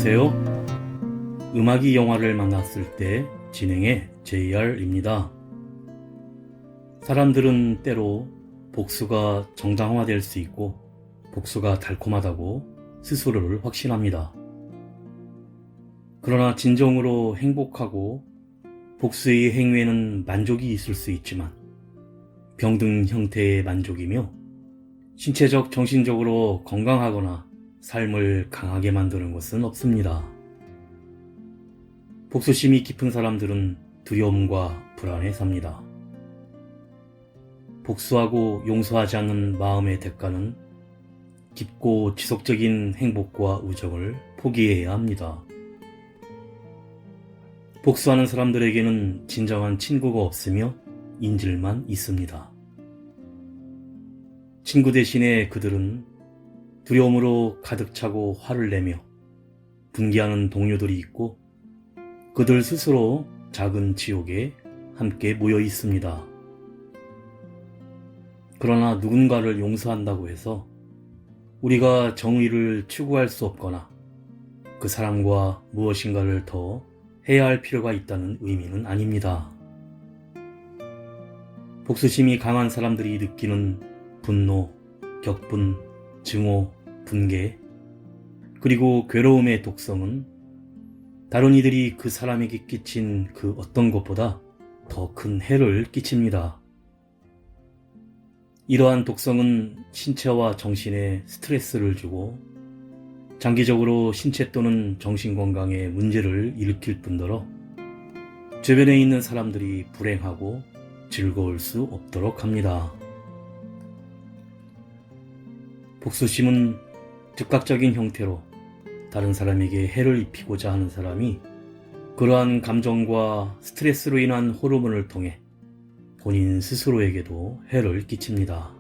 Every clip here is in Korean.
안녕하세요. 음악이 영화를 만났을 때 진행의 JR입니다. 사람들은 때로 복수가 정당화될 수 있고 복수가 달콤하다고 스스로를 확신합니다. 그러나 진정으로 행복하고 복수의 행위에는 만족이 있을 수 있지만 병든 형태의 만족이며 신체적, 정신적으로 건강하거나 삶을 강하게 만드는 것은 없습니다. 복수심이 깊은 사람들은 두려움과 불안에 삽니다. 복수하고 용서하지 않는 마음의 대가는 깊고 지속적인 행복과 우정을 포기해야 합니다. 복수하는 사람들에게는 진정한 친구가 없으며 인질만 있습니다. 친구 대신에 그들은 두려움으로 가득 차고 화를 내며 분개하는 동료들이 있고 그들 스스로 작은 지옥에 함께 모여 있습니다. 그러나 누군가를 용서한다고 해서 우리가 정의를 추구할 수 없거나 그 사람과 무엇인가를 더 해야 할 필요가 있다는 의미는 아닙니다. 복수심이 강한 사람들이 느끼는 분노, 격분, 증오, 분개, 그리고 괴로움의 독성은 다른 이들이 그 사람에게 끼친 그 어떤 것보다 더 큰 해를 끼칩니다. 이러한 독성은 신체와 정신에 스트레스를 주고 장기적으로 신체 또는 정신 건강에 문제를 일으킬 뿐더러 주변에 있는 사람들이 불행하고 즐거울 수 없도록 합니다. 복수심은 즉각적인 형태로 다른 사람에게 해를 입히고자 하는 사람이 그러한 감정과 스트레스로 인한 호르몬을 통해 본인 스스로에게도 해를 끼칩니다.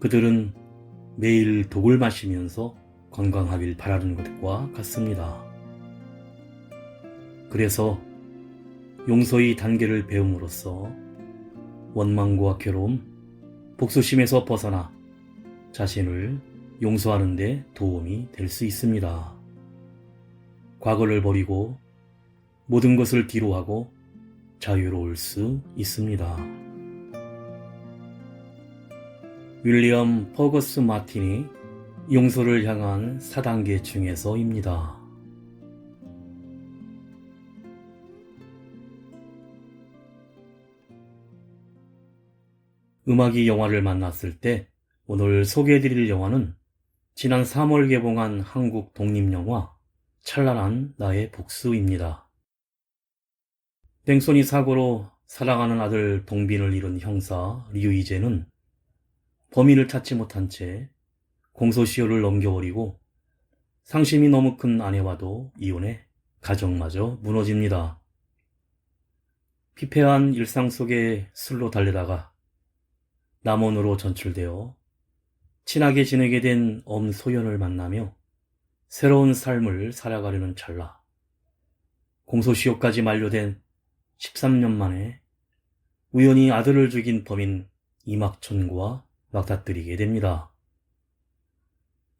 그들은 매일 독을 마시면서 건강하길 바라는 것과 같습니다. 그래서 용서의 단계를 배움으로써 원망과 괴로움, 복수심에서 벗어나 자신을 용서하는 데 도움이 될 수 있습니다. 과거를 버리고 모든 것을 뒤로하고 자유로울 수 있습니다. 윌리엄 퍼거스 마틴이 용서를 향한 4단계 중에서입니다. 음악이 영화를 만났을 때 오늘 소개해드릴 영화는 지난 3월 개봉한 한국 독립영화 찬란한 나의 복수입니다. 땡손이 사고로 사랑하는 아들 동빈을 잃은 형사 류이재는 범인을 찾지 못한 채 공소시효를 넘겨버리고 상심이 너무 큰 아내와도 이혼해 가정마저 무너집니다. 피폐한 일상 속에 술로 달래다가 남원으로 전출되어 친하게 지내게 된 엄소연을 만나며 새로운 삶을 살아가려는 찰나 공소시효까지 만료된 13년 만에 우연히 아들을 죽인 범인 이막천과 맞닥뜨리게 됩니다.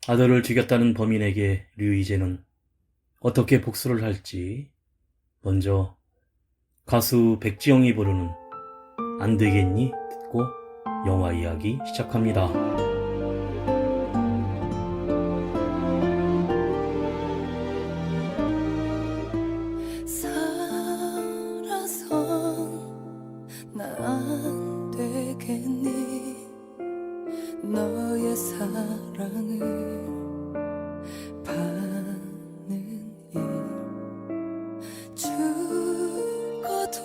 아들을 죽였다는 범인에게 류이재는 어떻게 복수를 할지 먼저 가수 백지영이 부르는 안 되겠니 듣고 영화 이야기 시작합니다. 안 되겠니 너의 사랑을 받는 일 죽어도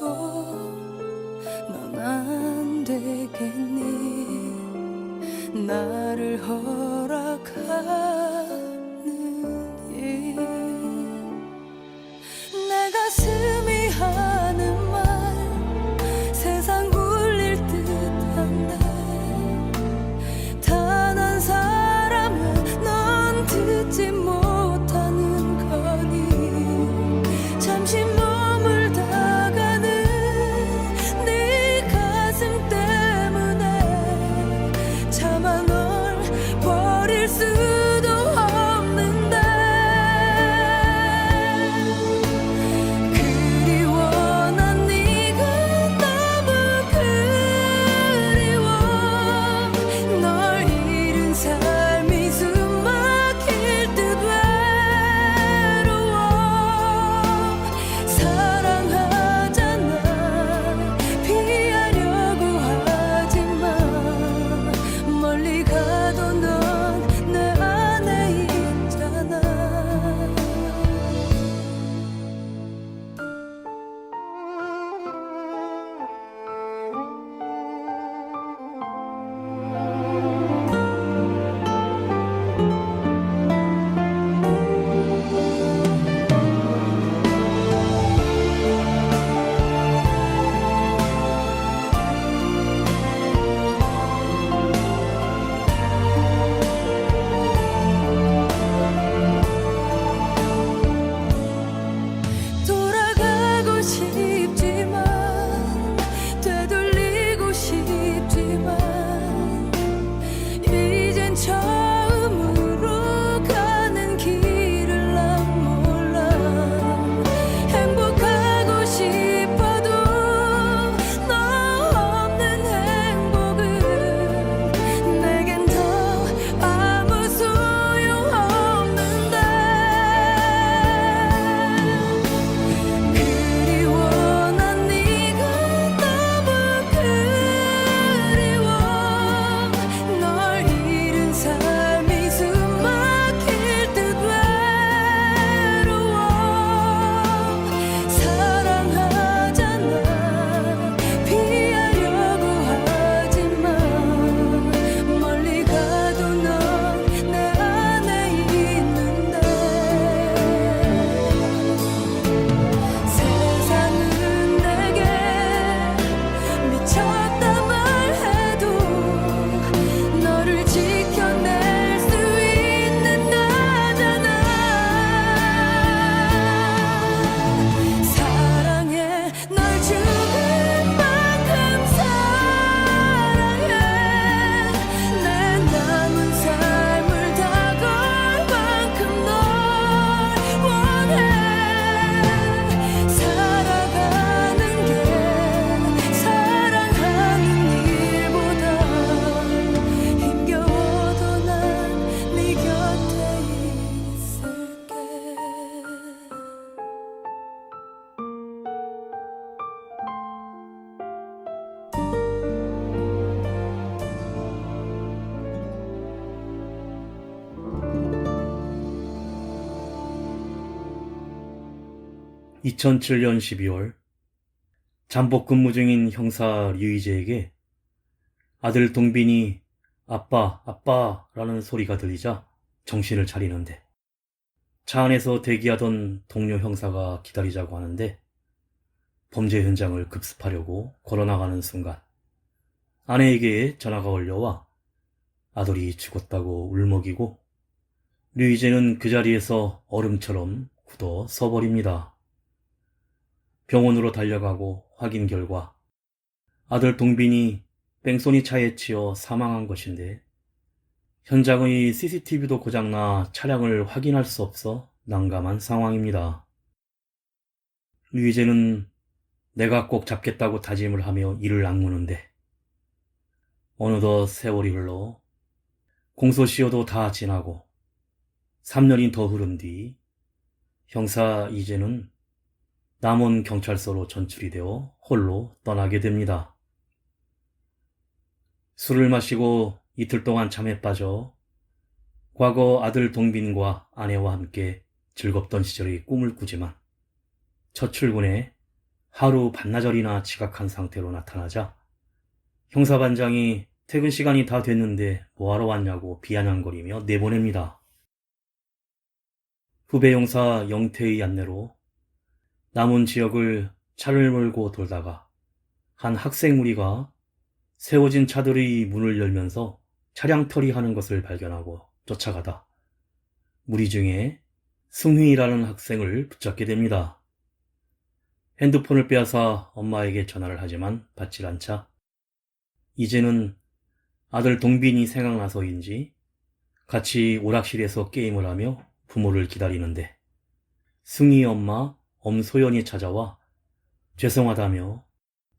넌 안 되겠니 나를 허락하는 일 내 가슴이 하는 말 세상 굴릴 듯한데 단 한 사람은 넌 듣지 못하는 거니 잠시 머물다가는 네 가슴 때문에 차마 널 버릴 수도 없 처음으로 가는 길을 난 몰라. 행복하고 싶어도 너 없는 행복은 내겐 더 아무 소용없는데. 그리워 난 네가 너무 그리워. 널 잃은 삶이 숨 막힐 듯 외로워. 사랑하잖아. 피하려고 하지만 멀리 가도 넌 내 안에 있는데. 세상은 내게 미쳤다 말해도 너를 지켜낼 수 있는 나잖아. 사랑해. 널 죽을 만큼 사랑해. 내 남은 삶을 다 걸 만큼 널 원해. 살아가는 게 사랑하는 일보다 힘겨워도 난 네 곁에 있을게. (2007년 12월) 잠복 근무 중인 형사 류이재에게 아들 동빈이 아빠, 아빠라는 소리가 들리자 정신을 차리는데, 차 안에서 대기하던 동료 형사가 기다리자고 하는데 범죄 현장을 급습하려고 걸어나가는 순간 아내에게 전화가 걸려와 아들이 죽었다고 울먹이고 류이재는 그 자리에서 얼음처럼 굳어 서버립니다. 병원으로 달려가고 확인 결과 아들 동빈이 뺑소니 차에 치여 사망한 것인데, 현장의 CCTV도 고장나 차량을 확인할 수 없어 난감한 상황입니다. 류이재는 내가 꼭 잡겠다고 다짐을 하며 이를 악무는데, 어느덧 세월이 흘러 공소시효도 다 지나고 3년이 더 흐른 뒤 형사 이재는 남원 경찰서로 전출이 되어 홀로 떠나게 됩니다. 술을 마시고 이틀 동안 잠에 빠져 과거 아들 동빈과 아내와 함께 즐겁던 시절의 꿈을 꾸지만 첫 출근에 하루 반나절이나 지각한 상태로 나타나자 형사반장이 퇴근 시간이 다 됐는데 뭐하러 왔냐고 비아냥거리며 내보냅니다. 후배 형사 영태의 안내로 남은 지역을 차를 몰고 돌다가 한 학생 무리가 세워진 차들의 문을 열면서 차량 처리하는 것을 발견하고 쫓아가다 무리 중에 승휘라는 학생을 붙잡게 됩니다. 핸드폰을 빼앗아 엄마에게 전화를 하지만 받질 않자 이제는 아들 동빈이 생각나서인지 같이 오락실에서 게임을 하며 부모를 기다리는데, 승희 엄마 엄소연이 찾아와 죄송하다며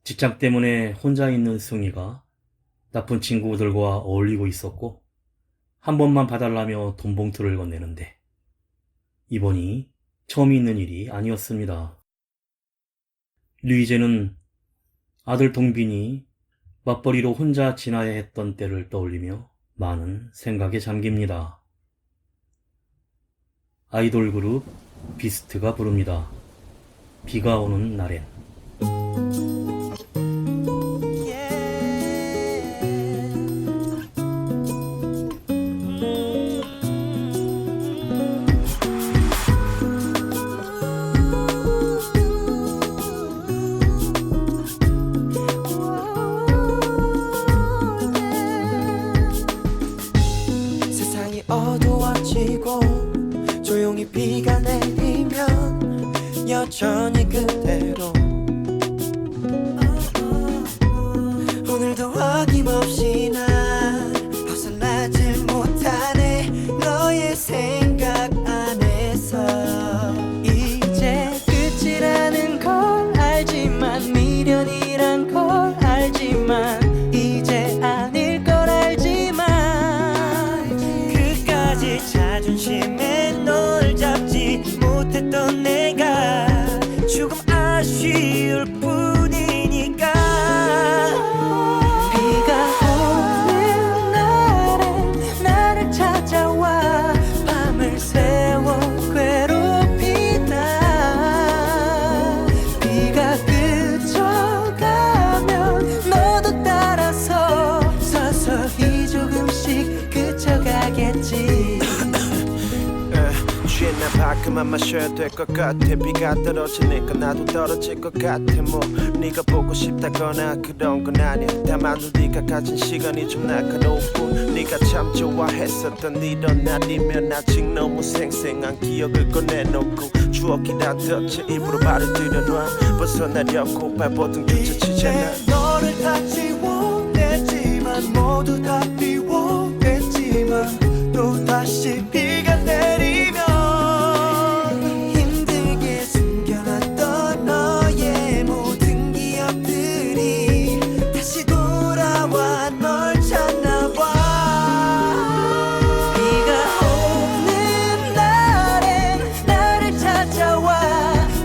직장 때문에 혼자 있는 승희가 나쁜 친구들과 어울리고 있었고 한 번만 봐달라며 돈 봉투를 건네는데, 이번이 처음 있는 일이 아니었습니다. 류이재는 아들 동빈이 맞벌이로 혼자 지나야 했던 때를 떠올리며 많은 생각에 잠깁니다. 아이돌 그룹 비스트가 부릅니다. 비가 오는 날엔. 세상이 어두워지고 조용히 비가 내리면 여전히 그대로 오늘도 어김없이 날 벗어나질 못해. 밥 그만 마셔야 될 것 같아. 비가 떨어지니까 나도 떨어질 것 같아. 뭐 네가 보고 싶다거나 그런 건 아니야. 다만 우리가 가진 시간이 좀 날카로운 뿐. 네가 참 좋아했었던 이런 날이면 아직 너무 생생한 기억을 꺼내놓고 추억이란 덫에 입으로 말을 들여놔. 벗어나려고 발버둥조차 치잖아. 너를 다 지워냈지만 모두 다 비워냈지만 또 다시 비가 내리면 힘들게 숨겨놨던 너의 모든 기억들이 다시 돌아와 널 찾나봐. 비가 오는 날엔 나를 찾아와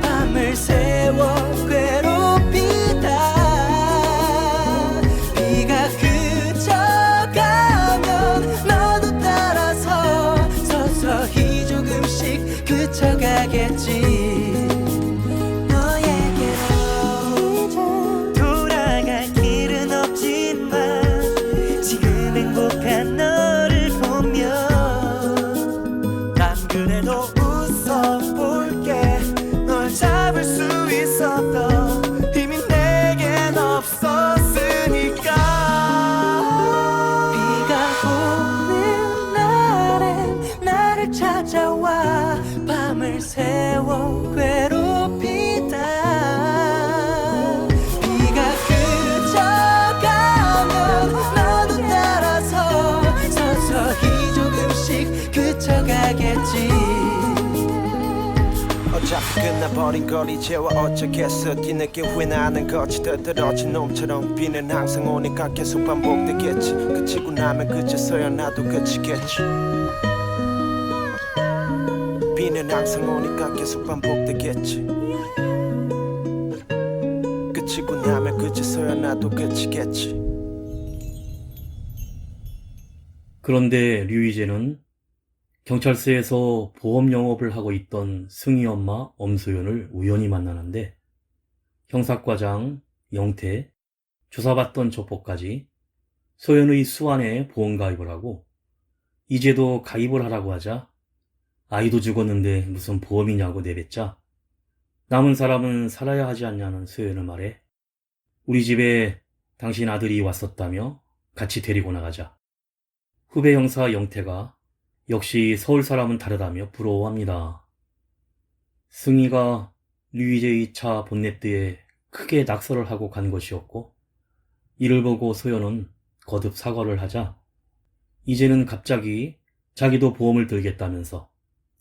밤을 새워 괴롭히다. 비가 그쳐가면 너도 따라서 서서히 조금씩 그쳐가겠지. 너에게로 이제 돌아갈 길은 없지만 지금 행복한 너를 보며 난 그래도 웃어볼게. 널 잡을 수 있었던 힘이 내겐 없었으니까. 비가 오는 날엔 나를 찾아와 밤을 새워 괴롭히다. 비가 그쳐가면 너도 따라서 서서히 조금씩 그쳐가겠지. 어차피 끝나버린 걸 이제와 어쩌겠어. 뒤늦게 후회나는 거지. 떨어진 놈처럼 비는 항상 오니까 계속 반복되겠지. 그치고 나면 그제서야 나도 그치겠지. 비는 항상 오니까 계속 반복되겠지. 그치고 나면 그제서야 나도 그치겠지. 그런데 류이제는 경찰서에서 보험 영업을 하고 있던 승희 엄마 엄소연을 우연히 만나는데 형사과장 영태, 조사받던 조폭까지 소연의 수완에 보험 가입을 하고 이제도 가입을 하라고 하자 아이도 죽었는데 무슨 보험이냐고 내뱉자 남은 사람은 살아야 하지 않냐는 소연의 말에 우리 집에 당신 아들이 왔었다며 같이 데리고 나가자 후배 형사 영태가 역시 서울 사람은 다르다며 부러워합니다. 승희가 류이제의 차 본네트에 크게 낙서를 하고 간 것이었고 이를 보고 소연은 거듭 사과를 하자 이제는 갑자기 자기도 보험을 들겠다면서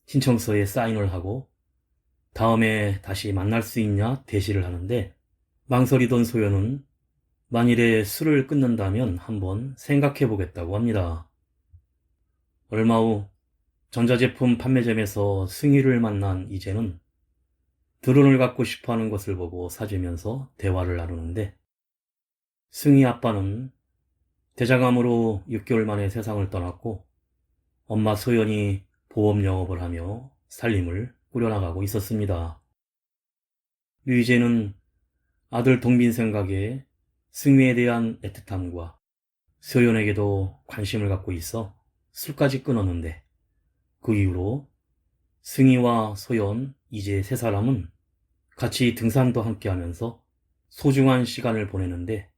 신청서에 사인을 하고 다음에 다시 만날 수 있냐 대시를 하는데 망설이던 소연은 만일에 술을 끊는다면 한번 생각해 보겠다고 합니다. 얼마 후 전자제품 판매점에서 승희를 만난 이제는 드론을 갖고 싶어하는 것을 보고 사주면서 대화를 나누는데 승희 아빠는 대장암으로 6개월 만에 세상을 떠났고 엄마 소연이 보험 영업을 하며 살림을 꾸려나가고 있었습니다. 류이제는 아들 동빈 생각에 승희에 대한 애틋함과 소연에게도 관심을 갖고 있어 술까지 끊었는데 그 이후로 승희와 소연, 이제 세 사람은 같이 등산도 함께 하면서 소중한 시간을 보내는데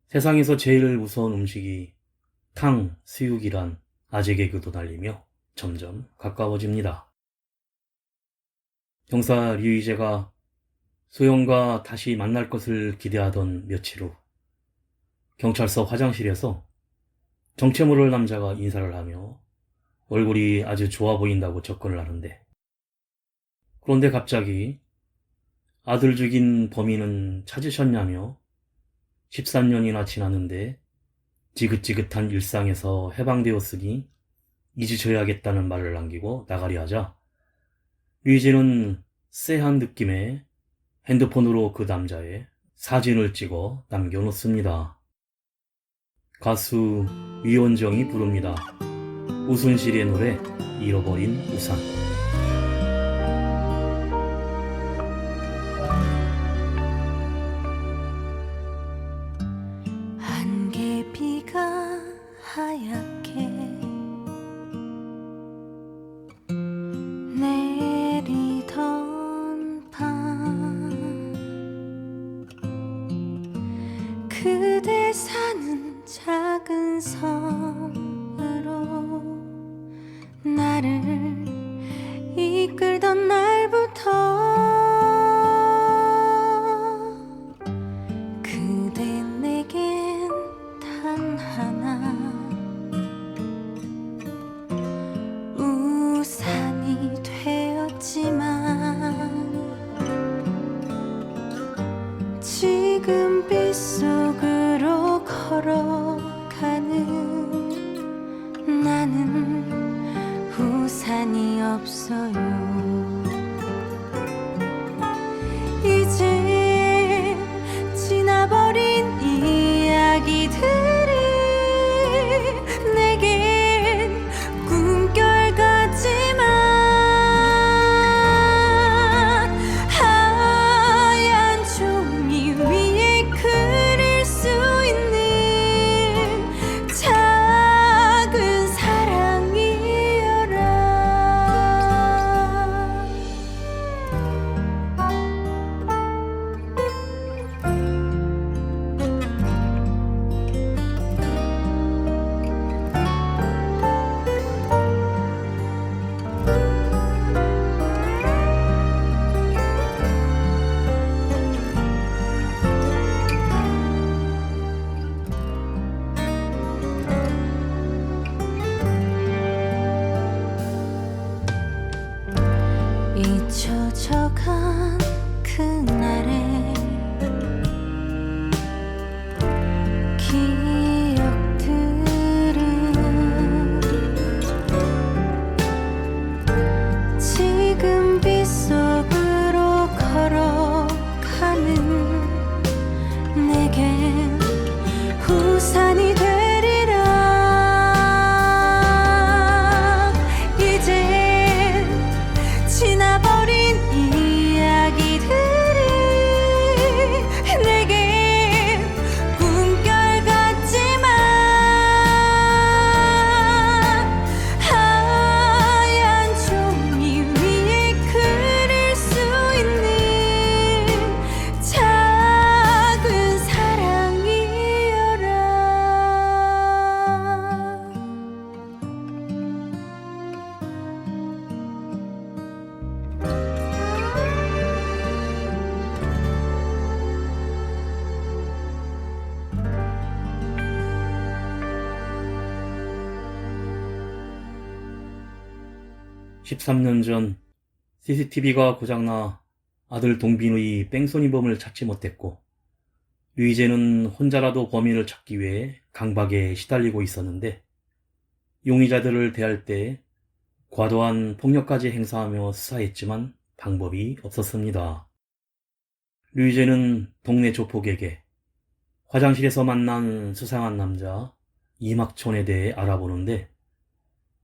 세상에서 제일 무서운 음식이 탕, 수육이란 아재 개그도 날리며 점점 가까워집니다. 형사 류이제가 소연과 다시 만날 것을 기대하던 며칠 후 경찰서 화장실에서 정체 모를 남자가 인사를 하며 얼굴이 아주 좋아 보인다고 접근을 하는데 그런데 갑자기 아들 죽인 범인은 찾으셨냐며 13년이나 지났는데 지긋지긋한 일상에서 해방되었으니 잊으셔야겠다는 말을 남기고 나가려 하자 류이제는 쎄한 느낌의 핸드폰으로 그 남자의 사진을 찍어 남겨놓습니다. 가수 위원정이 부릅니다. 우순실의 노래 잃어버린 우산. 안개비가 하얗게 내 나를 이끌던 날부터 그대 내겐 단 하나 우산이 되었지만 지금 빗속으로 걸어가는 나는 우산이 없어요. 이제 지나버린 이야기들이 내겐 꿈결 같지만 하얀 종이 위에 그릴 수 있는 작은 사랑이여라. 잊혀져간 그날의 기억들은 지금 빗속으로 걸어가는 내겐 우산이 되리라. 이제 지나버린 이야기들이 내겐 꿈결 같지만 하얀 종이 위에 그릴 수 있는 작은 사랑이여라. (13년) 전 CCTV가 고장나 아들 동빈의 뺑소니범을 찾지 못했고 류이제는 혼자라도 범인을 찾기 위해 강박에 시달리고 있었는데 용의자들을 대할 때 과도한 폭력까지 행사하며 수사했지만 방법이 없었습니다. 류이제는 동네 조폭에게 화장실에서 만난 수상한 남자 이막촌에 대해 알아보는데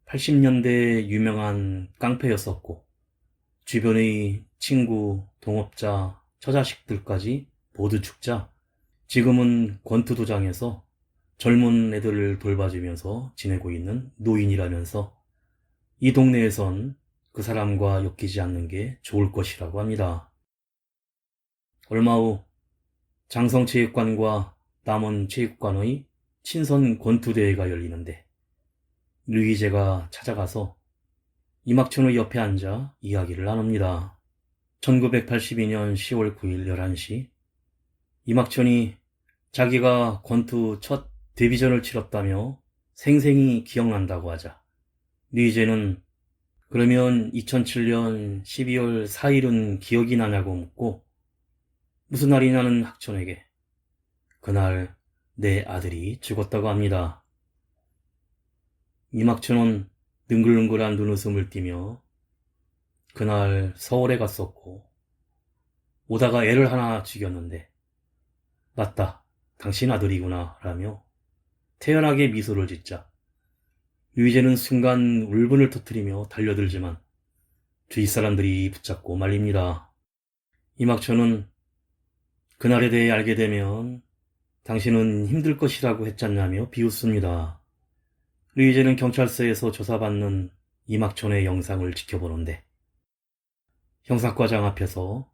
80년대 유명한 깡패였었고 주변의 친구, 동업자, 처자식들까지 모두 죽자 지금은 권투도장에서 젊은 애들을 돌봐주면서 지내고 있는 노인이라면서 이 동네에선 그 사람과 엮이지 않는 게 좋을 것이라고 합니다. 얼마 후 장성체육관과 남원체육관의 친선 권투대회가 열리는데 류이제가 찾아가서 이막촌의 옆에 앉아 이야기를 나눕니다. 1982년 10월 9일 11시 이막촌이 자기가 권투 첫 데뷔전을 치렀다며 생생히 기억난다고 하자 류이제는 그러면 2007년 12월 4일은 기억이 나냐고 묻고 무슨 날이냐는 학촌에게 그날 내 아들이 죽었다고 합니다. 이막촌은 능글능글한 눈웃음을 띠며 그날 서울에 갔었고 오다가 애를 하나 죽였는데 맞다 당신 아들이구나 라며 태연하게 미소를 짓자 류이제는 순간 울분을 터뜨리며 달려들지만 주위 사람들이 붙잡고 말립니다. 이막촌은 그날에 대해 알게 되면 당신은 힘들 것이라고 했잖냐며 비웃습니다. 류이제는 경찰서에서 조사받는 이막촌의 영상을 지켜보는데 형사과장 앞에서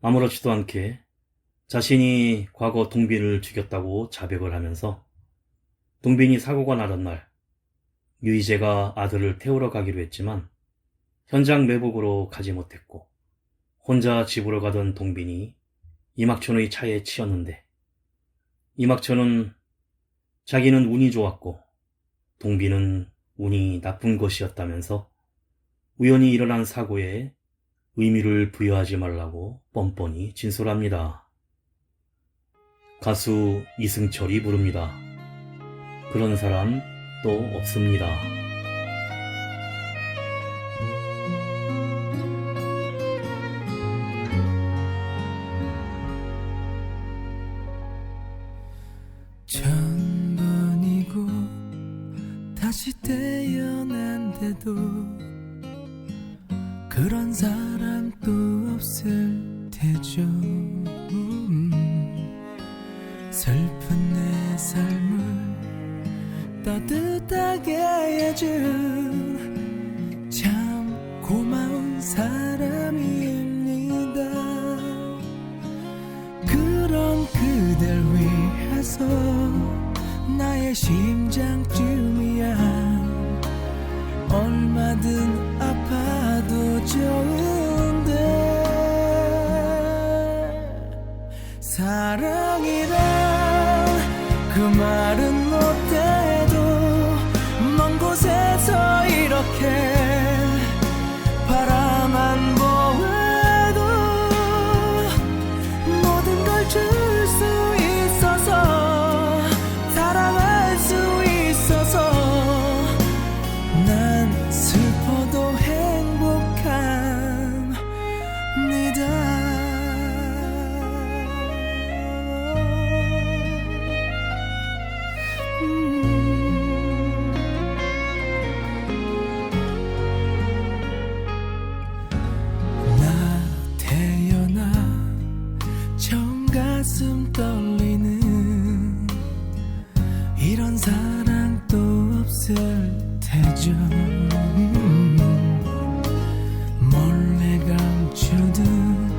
아무렇지도 않게 자신이 과거 동빈을 죽였다고 자백을 하면서 동빈이 사고가 나던 날 류이제가 아들을 태우러 가기로 했지만 현장 매복으로 가지 못했고 혼자 집으로 가던 동빈이 이막천의 차에 치였는데 이막천은 자기는 운이 좋았고 동빈은 운이 나쁜 것이었다면서 우연히 일어난 사고에 의미를 부여하지 말라고 뻔뻔히 진술합니다. 가수 이승철이 부릅니다. 그런 사람 또 없습니다. 천번이고 다시 태어난데도 그런 사람 또 없을 테죠. 슬픈 내 삶을 따뜻하게 해준 참 고마운 사람입니다. 그런 그댈 위해서 나의 심장쯤이야 얼마든 아파도 좋은데 사랑이란 그 말은 못해도 먼 곳에서 이렇게 바라만 보아도 모든 걸 줄 수 있어서 사랑할 수 있어서 난 슬퍼도 행복합니다. 나 태어나 처음 가슴 떨리는 이런 사랑 또 없을 테죠. 몰래 감추던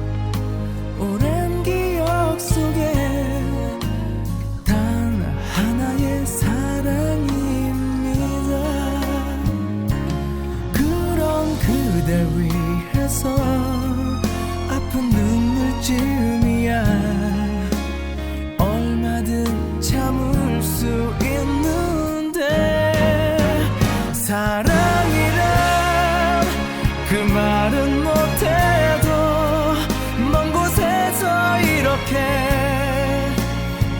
오랜 기억 속에 단 하나의 사랑입니다. 그런 그댈 위해서 아픈 눈물쯤이야 얼마든 참을 수 있는데 사랑이란 그 말은 못해도 먼 곳에서 이렇게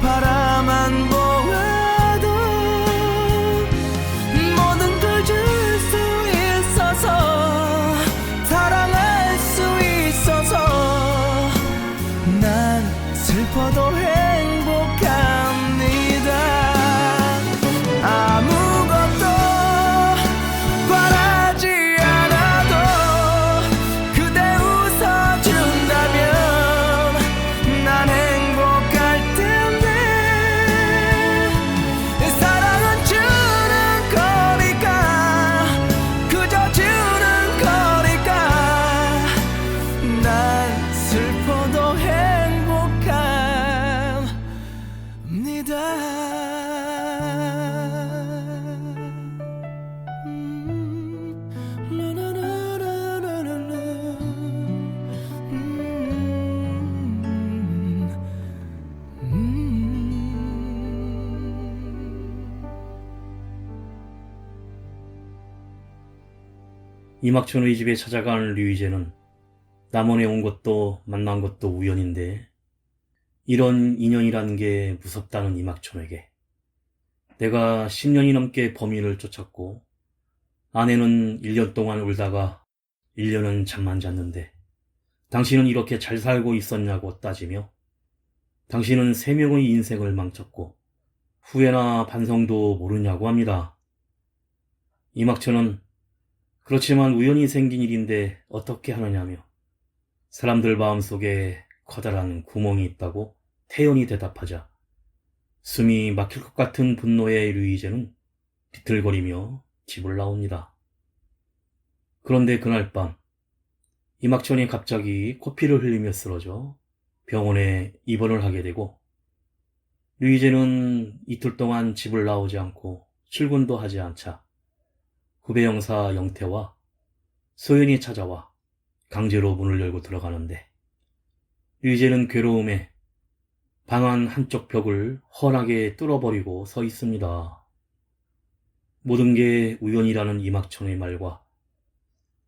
바라만 보아도 모든 걸 줄 수 있어서 사랑할 수 있어서 난 슬퍼도 행복합니다. 아무것도 바라지 않아도 그대 웃어준다면 난 행복할 텐데 사랑은 주는 거니까 그저 주는 거니까 난 슬퍼도 이막천의 집에 찾아간 류이제는 남원에 온 것도 만난 것도 우연인데 이런 인연이라는 게 무섭다는 이막천에게 내가 10년이 넘게 범인을 쫓았고 아내는 1년 동안 울다가 1년은 잠만 잤는데 당신은 이렇게 잘 살고 있었냐고 따지며 당신은 3명의 인생을 망쳤고 후회나 반성도 모르냐고 합니다. 이막천은 그렇지만 우연히 생긴 일인데 어떻게 하느냐며 사람들 마음속에 커다란 구멍이 있다고 태연히 대답하자 숨이 막힐 것 같은 분노의 류이제는 비틀거리며 집을 나옵니다. 그런데 그날 밤 이막천이 갑자기 코피를 흘리며 쓰러져 병원에 입원을 하게 되고 류이제는 이틀 동안 집을 나오지 않고 출근도 하지 않자 후배 형사 영태와 소연이 찾아와 강제로 문을 열고 들어가는데 류희재는 괴로움에 방 안 한쪽 벽을 훤하게 뚫어버리고 서 있습니다. 모든 게 우연이라는 이막천의 말과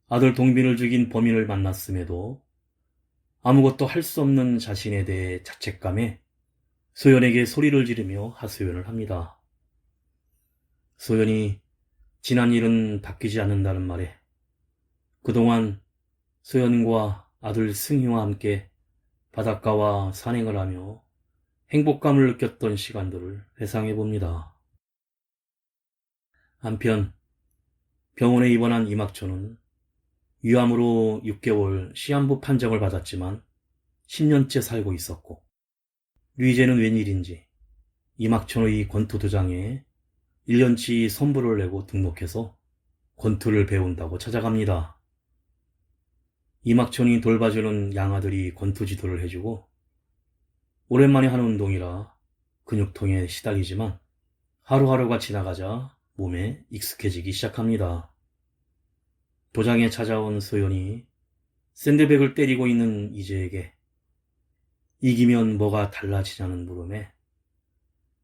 아들 동빈을 죽인 범인을 만났음에도 아무것도 할 수 없는 자신에 대해 자책감에 소연에게 소리를 지르며 하소연을 합니다. 소연이 지난 일은 바뀌지 않는다는 말에 그동안 소연과 아들 승희와 함께 바닷가와 산행을 하며 행복감을 느꼈던 시간들을 회상해 봅니다. 한편 병원에 입원한 이막초는 위암으로 6개월 시한부 판정을 받았지만 10년째 살고 있었고 류희재는 웬일인지 이막촌의 권투 도장에 1년치 선불을 내고 등록해서 권투를 배운다고 찾아갑니다. 이막촌이 돌봐주는 양아들이 권투 지도를 해주고 오랜만에 하는 운동이라 근육통에 시달리지만 하루하루가 지나가자 몸에 익숙해지기 시작합니다. 도장에 찾아온 소연이 샌드백을 때리고 있는 이재에게 이기면 뭐가 달라지냐는 물음에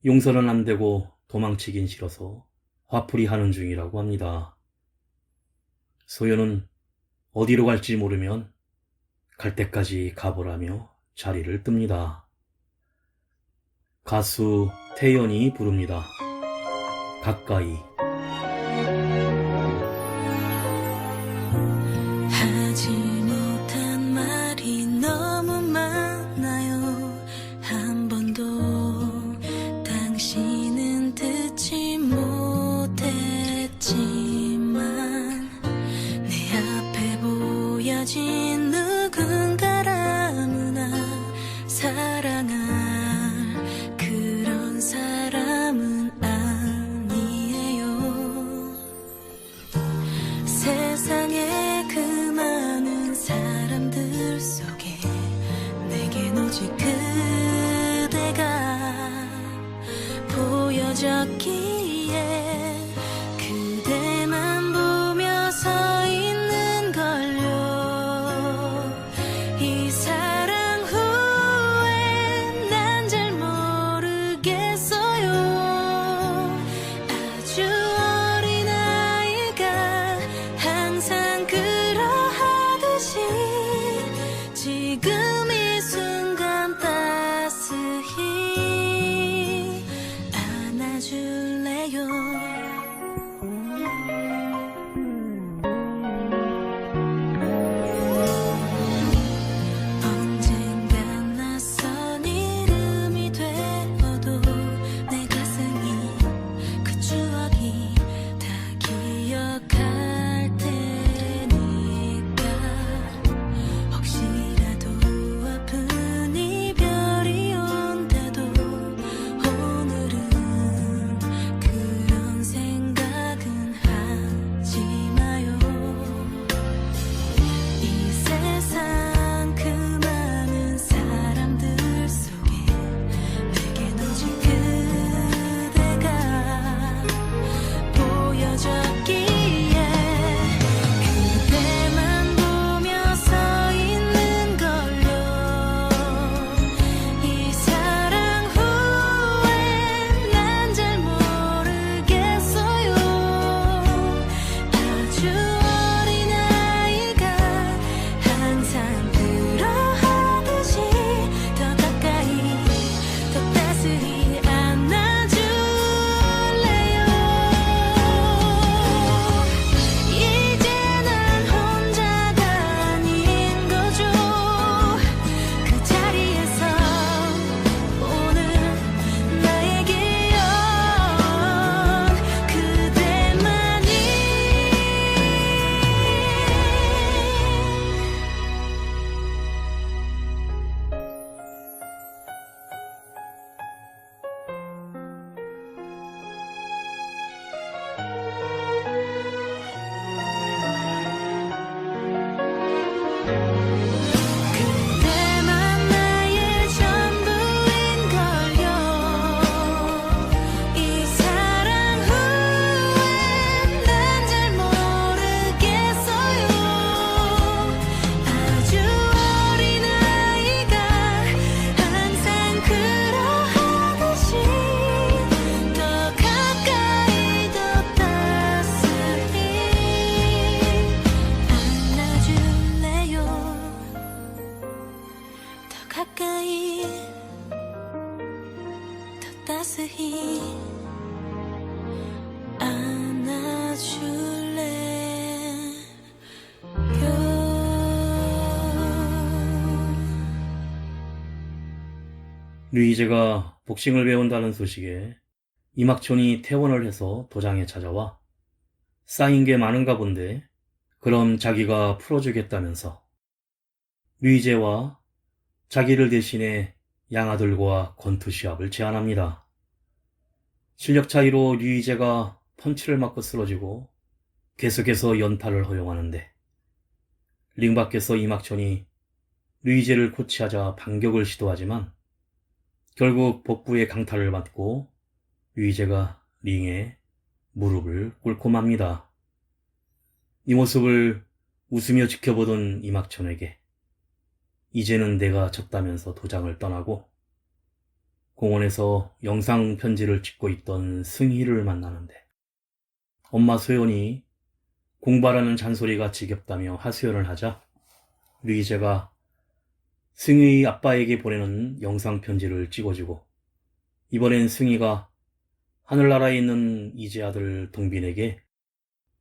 용서는 안 되고 도망치긴 싫어서 화풀이 하는 중이라고 합니다. 소연은 어디로 갈지 모르면 갈 때까지 가보라며 자리를 뜹니다. 가수 태연이 부릅니다. 가까이. 하지 못한 말이 너무 많아요. 한 번도 당신은 듣지 못했지만 내 앞에 보여진 누군가라무나 사랑할 그런 사람은 아니에요. 류이제가 복싱을 배운다는 소식에 이막촌이 퇴원을 해서 도장에 찾아와 쌓인 게 많은가 본데 그럼 자기가 풀어주겠다면서 류이제와 자기를 대신해 양아들과 권투 시합을 제안합니다. 실력 차이로 류이제가 펀치를 맞고 쓰러지고 계속해서 연타를 허용하는데 링 밖에서 이막촌이 류이제를 코치하자 반격을 시도하지만 결국 복부에 강타를 맞고 류이제가 링에 무릎을 꿇고 맙니다. 이 모습을 웃으며 지켜보던 이막촌에게 이제는 내가 졌다면서 도장을 떠나고 공원에서 영상 편지를 찍고 있던 승희를 만나는데 엄마 소연이 공부하라는 잔소리가 지겹다며 하소연을 하자 류이제가 승희 아빠에게 보내는 영상 편지를 찍어주고 이번엔 승희가 하늘나라에 있는 이제 아들 동빈에게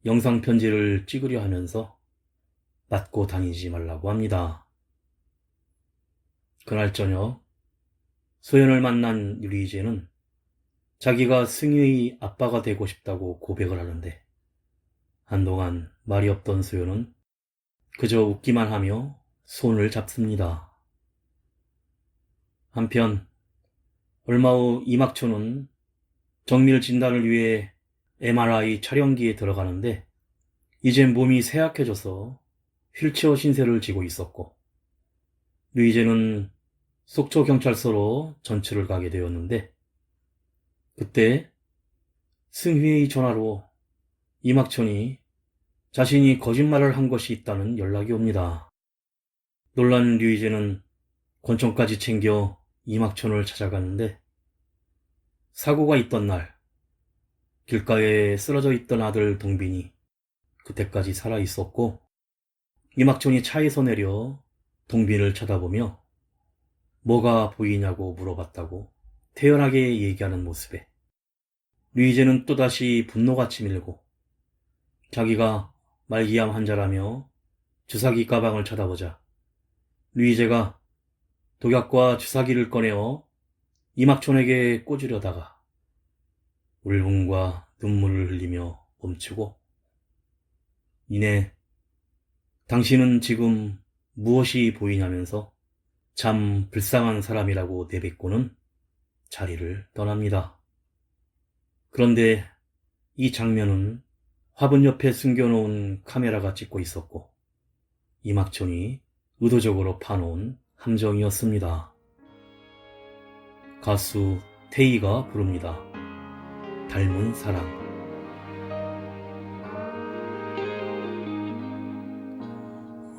영상 편지를 찍으려 하면서 맞고 다니지 말라고 합니다. 그날 저녁 소연을 만난 류이제는 자기가 승희의 아빠가 되고 싶다고 고백을 하는데 한동안 말이 없던 소연은 그저 웃기만 하며 손을 잡습니다. 한편 얼마 후 이막촌은 정밀 진단을 위해 MRI 촬영기에 들어가는데 이젠 몸이 쇠약해져서 휠체어 신세를 지고 있었고 류이제는 속초경찰서로 전출을 가게 되었는데 그때 승희의 전화로 이막촌이 자신이 거짓말을 한 것이 있다는 연락이 옵니다. 놀란 류이제는 권총까지 챙겨 이막촌을 찾아가는데 사고가 있던 날 길가에 쓰러져 있던 아들 동빈이 그때까지 살아 있었고 이막촌이 차에서 내려 동빈을 쳐다보며 뭐가 보이냐고 물어봤다고 태연하게 얘기하는 모습에 류이제는 또다시 분노가 치밀고 자기가 말기암 환자라며 주사기 가방을 쳐다보자 류이제가 독약과 주사기를 꺼내어 이막촌에게 꽂으려다가 울분과 눈물을 흘리며 멈추고 이내 당신은 지금 무엇이 보이냐면서 참 불쌍한 사람이라고 내뱉고는 자리를 떠납니다. 그런데 이 장면은 화분 옆에 숨겨놓은 카메라가 찍고 있었고 이막촌이 의도적으로 파놓은 함정이었습니다. 가수 태희가 부릅니다. 닮은 사랑.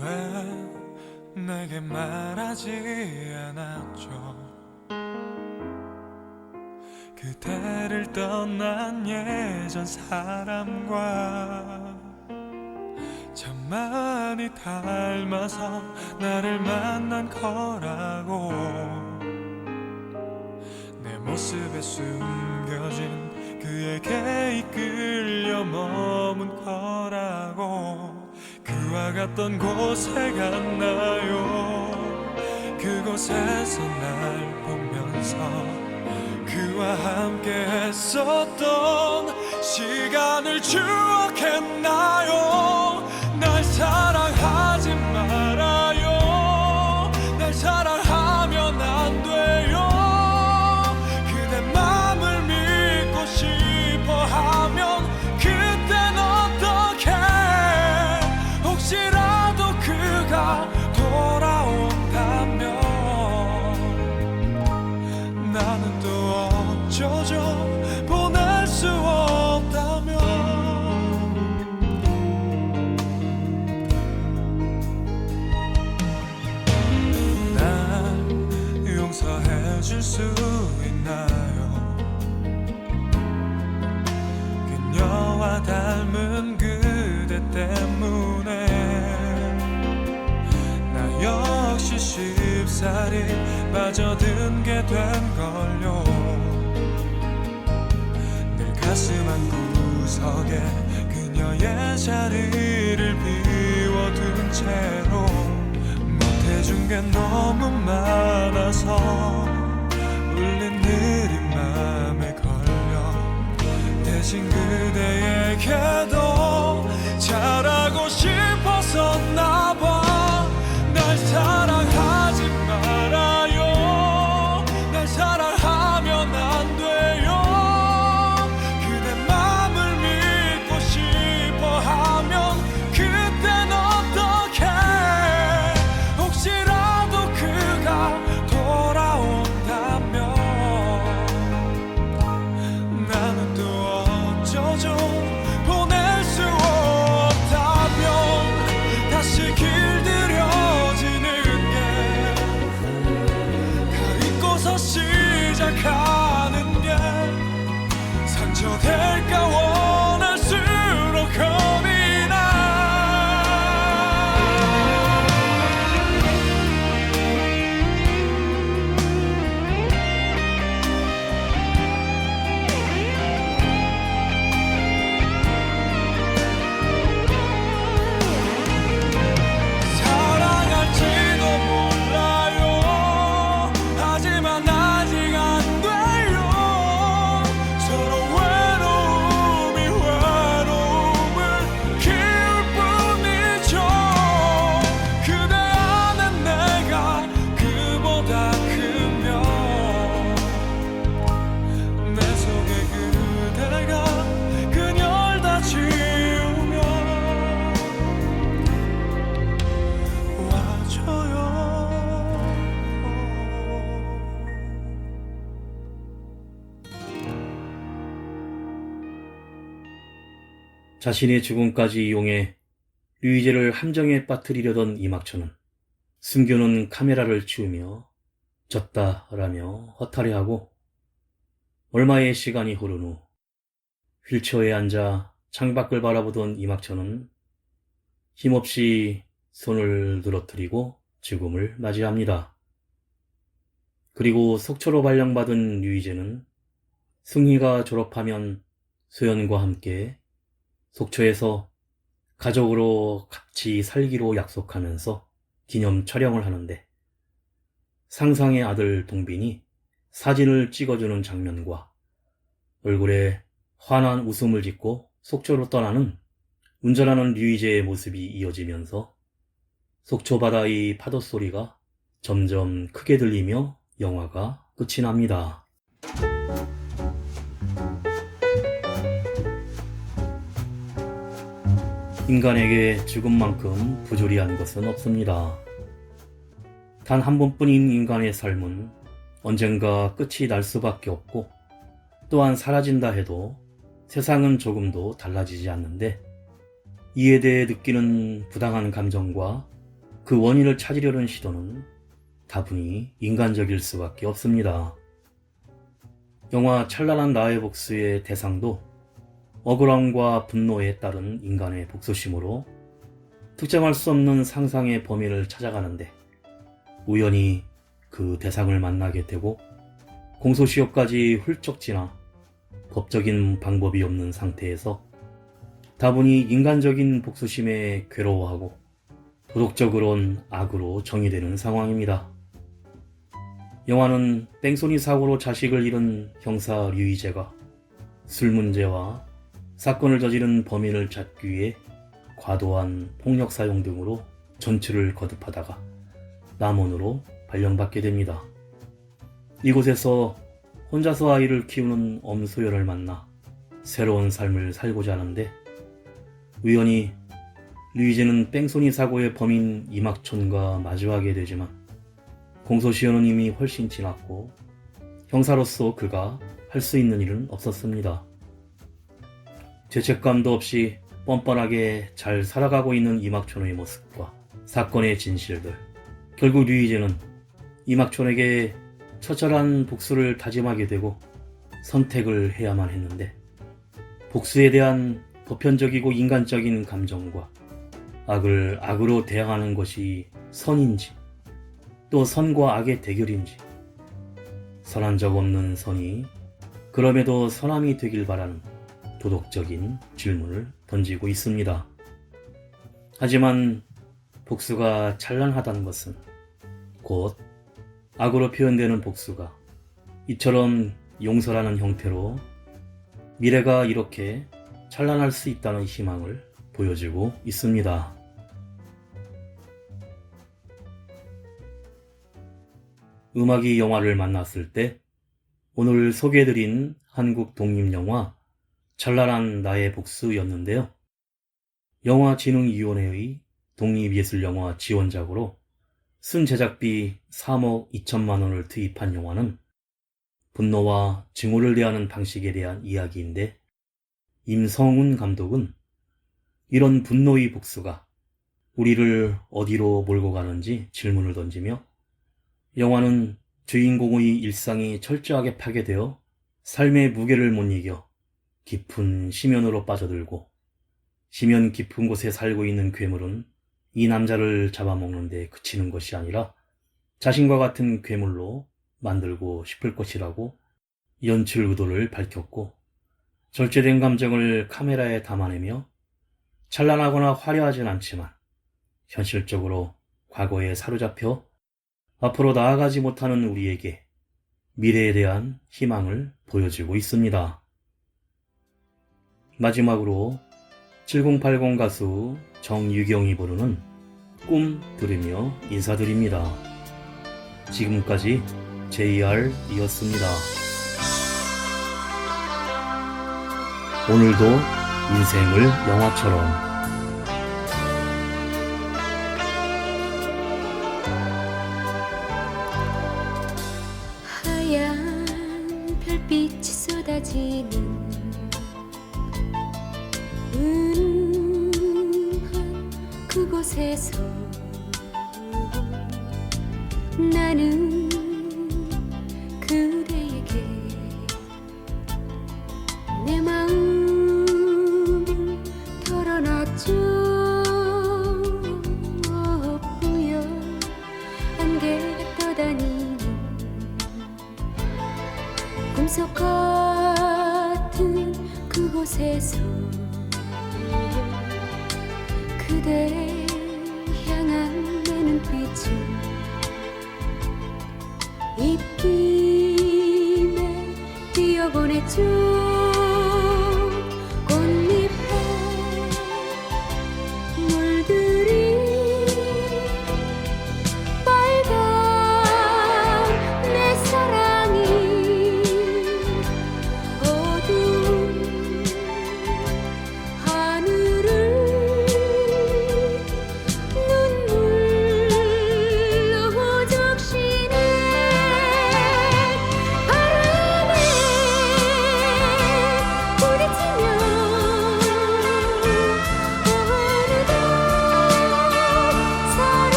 왜 내게 말하지 않았죠? 그대를 떠난 예전 사람과 참 많이 닮아서 나를 만난 거라고 내 모습에 숨겨진 그에게 이끌려 머문 거라고 그와 같던 곳에 갔나요? 그곳에서 날 보면서 그와 함께 했었던 시간을 추억했나요? 날 사랑하지 말아요. 날 사랑하면 안 돼요. 그대 맘을 믿고 싶어 하면 그땐 어떡해? 혹시라도 그가 돌아온다면 나는 또 어쩌죠? 보낼 수 없다면 날 용서해 줄 수 있나요? 그녀와 닮은 그대 때문에 나 역시 쉽사리 빠져든 게 된걸요. 늘 가슴 한 구석에 그녀의 자리를 비워둔 채로 못해준 게 너무 많아서 느린 맘에 걸려 대신 그대에게도 잘하고 싶었었나 봐. 날 사랑하지 말아요. 날 사랑하면 안 돼요. 그대 맘을 믿고 싶어 하면 그땐 어떡해. 혹시라도 그가 돌아온다면 나는 또 어쩌죠. 보낼 수 없다면 다시 길들여지는 게 다 잊고서 시작하는 게 상처될까 원할수록 겁이 나. 사랑할지도 몰라요. 하지만 아직 안 돼요. 서로 외로움이 외로움을 키울 뿐이죠. 그대 안에 내가 그보다 크면 내 속에 그대가 그녀를 다 지우면 와줘요. 자신의 죽음까지 이용해 류희재를 함정에 빠뜨리려던 이막초는 숨겨놓은 카메라를 치우며 졌다라며 허탈해하고 얼마의 시간이 흐른 후 휠체어에 앉아 창밖을 바라보던 이막초는 힘없이 손을 늘어뜨리고 죽음을 맞이합니다. 그리고 속초로 발령받은 류희재는 승희가 졸업하면 소연과 함께 속초에서 가족으로 같이 살기로 약속하면서 기념 촬영을 하는데 상상의 아들 동빈이 사진을 찍어주는 장면과 얼굴에 환한 웃음을 짓고 속초로 떠나는 운전하는 류희재의 모습이 이어지면서 속초 바다의 파도 소리가 점점 크게 들리며 영화가 끝이 납니다. 인간에게 죽음만큼 부조리한 것은 없습니다. 단 한 번뿐인 인간의 삶은 언젠가 끝이 날 수밖에 없고 또한 사라진다 해도 세상은 조금도 달라지지 않는데 이에 대해 느끼는 부당한 감정과 그 원인을 찾으려는 시도는 다분히 인간적일 수밖에 없습니다. 영화 찬란한 나의 복수의 대상도 억울함과 분노에 따른 인간의 복수심으로 특정할 수 없는 상상의 범인을 찾아가는데 우연히 그 대상을 만나게 되고 공소시효까지 훌쩍 지나 법적인 방법이 없는 상태에서 다분히 인간적인 복수심에 괴로워하고 도덕적으론 악으로 정의되는 상황입니다. 영화는 뺑소니 사고로 자식을 잃은 형사 류희재가 술 문제와 사건을 저지른 범인을 잡기 위해 과도한 폭력 사용 등으로 전출을 거듭하다가 남원으로 발령받게 됩니다. 이곳에서 혼자서 아이를 키우는 엄소연을 만나 새로운 삶을 살고자 하는데 우연히 류희재는 뺑소니 사고의 범인 이막촌과 마주하게 되지만 공소시효는 이미 훨씬 지났고 형사로서 그가 할 수 있는 일은 없었습니다. 죄책감도 없이 뻔뻔하게 잘 살아가고 있는 이막촌의 모습과 사건의 진실들, 결국 류희재는 이막촌에게 처절한 복수를 다짐하게 되고 선택을 해야만 했는데 복수에 대한 보편적이고 인간적인 감정과 악을 악으로 대항하는 것이 선인지 또 선과 악의 대결인지 선한 적 없는 선이 그럼에도 선함이 되길 바라는 도덕적인 질문을 던지고 있습니다. 하지만 복수가 찬란하다는 것은 곧 악으로 표현되는 복수가 이처럼 용서라는 형태로 미래가 이렇게 찬란할 수 있다는 희망을 보여주고 있습니다. 음악이 영화를 만났을 때 오늘 소개해드린 한국 독립영화 찬란한 나의 복수였는데요. 영화진흥위원회의 독립예술영화 지원작으로 순제작비 3억 2천만 원을 투입한 영화는 분노와 증오를 대하는 방식에 대한 이야기인데, 임성훈 감독은 이런 분노의 복수가 우리를 어디로 몰고 가는지 질문을 던지며, 영화는 주인공의 일상이 철저하게 파괴되어 삶의 무게를 못 이겨 깊은 심연으로 빠져들고, 심연 깊은 곳에 살고 있는 괴물은 이 남자를 잡아먹는 데 그치는 것이 아니라 자신과 같은 괴물로 만들고 싶을 것이라고 연출 의도를 밝혔고, 절제된 감정을 카메라에 담아내며 찬란하거나 화려하진 않지만 현실적으로 과거에 사로잡혀 앞으로 나아가지 못하는 우리에게 미래에 대한 희망을 보여주고 있습니다. 마지막으로 7080 가수 정유경이 부르는 꿈 들으며 인사드립니다. 지금까지 JR이었습니다. 오늘도 인생을 영화처럼. 하얀 별빛이 쏟아지는 은은한 그곳에서 나는 그대에게 내 마음을 털어놨죠. 뿌여 안개가 떠다니는 꿈속 같은 그곳에서 그대 향한 내 눈빛을